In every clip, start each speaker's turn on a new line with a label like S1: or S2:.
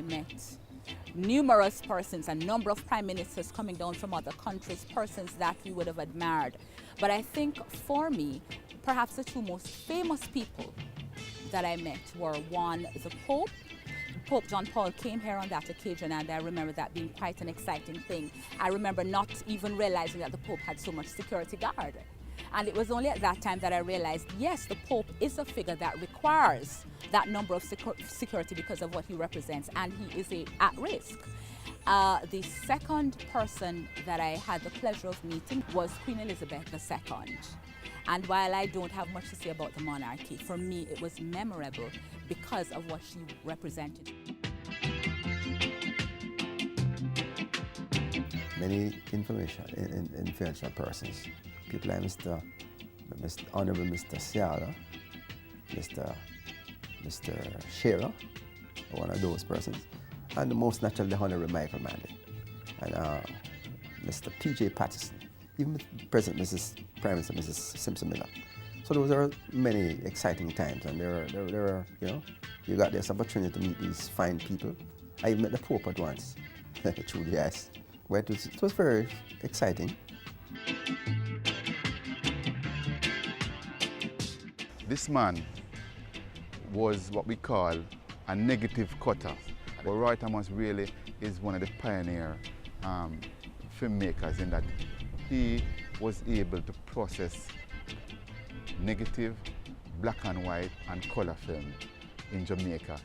S1: met numerous persons, a number of prime ministers coming down from other countries, persons that we would have admired. But I think for me, perhaps the two most famous people that I met were one, the Pope. Pope John Paul came here on that occasion, and I remember that being quite an exciting thing. I remember not even realizing that the Pope had so much security guard. And it was only at that time that I realized, yes, the Pope is a figure that requires that number of security because of what he represents, and he is at risk. The second person that I had the pleasure of meeting was Queen Elizabeth II. And while I don't have much to say about the monarchy, for me it was memorable because of what she represented.
S2: Many influential persons, people like Mr. Honorable Mr. Ciara, Mr. Shearer, one of those persons, and most naturally the Honorable Michael Manley, and Mr. P.J. Patterson, even President Prime Minister Mrs. Simpson Miller. So those are many exciting times, and there are, you got this opportunity to meet these fine people. I even met the Pope at once, through the ice. Well, it was very exciting.
S3: This man was what we call a negative cutter. But Roy Thomas really is one of the pioneer filmmakers in that he was able to process negative, black and white and color film in Jamaica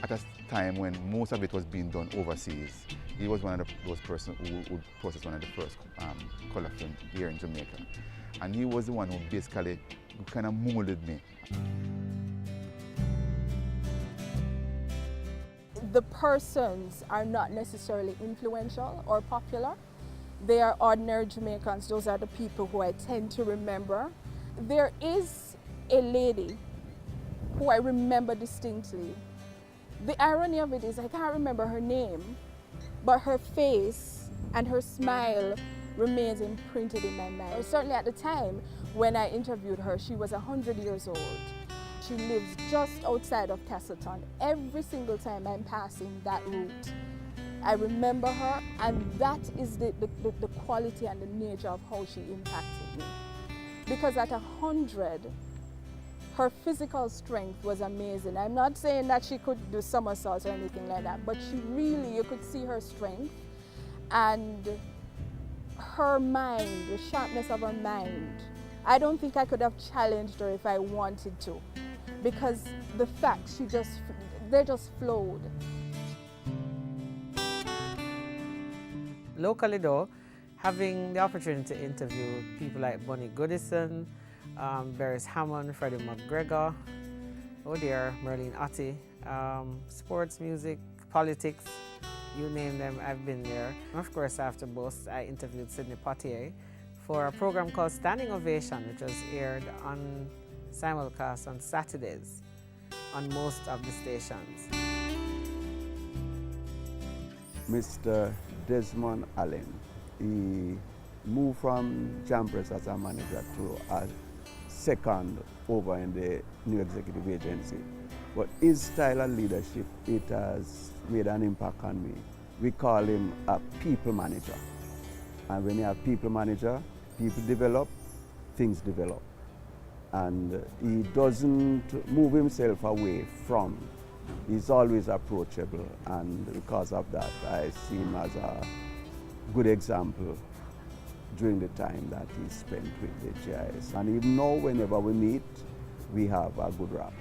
S3: at a time when most of it was being done overseas. He was one of those persons who would process one of the first color film here in Jamaica. And he was the one who basically kind of molded me.
S4: The persons are not necessarily influential or popular. They are ordinary Jamaicans. Those are the people who I tend to remember. There is a lady who I remember distinctly. The irony of it is I can't remember her name, but her face and her smile remains imprinted in my mind. Certainly at the time when I interviewed her, she was 100 years old. She lives just outside of Castleton. Every single time I'm passing that route, I remember her, and that is the quality and the nature of how she impacted me. Because at 100, her physical strength was amazing. I'm not saying that she could do somersaults or anything like that, but she really, you could see her strength and her mind, the sharpness of her mind. I don't think I could have challenged her if I wanted to, because the facts, they just flowed.
S5: Locally though, having the opportunity to interview people like Bonnie Goodison, Beres Hammond, Freddie McGregor, oh dear, Merlene Ottey, sports, music, politics, you name them, I've been there. And of course, after both, I interviewed Sidney Poitier for a program called Standing Ovation, which was aired on simulcast on Saturdays on most of the stations.
S6: Mr. Desmond Allen, he moved from Jampress as a manager to a second over in the new executive agency. But his style of leadership, it has made an impact on me. We call him a people manager. And when you have people manager, people develop, things develop. And he doesn't move himself away from. He's always approachable, and because of that, I see him as a good example during the time that he spent with the GIS. And even now, whenever we meet, we have a good rap.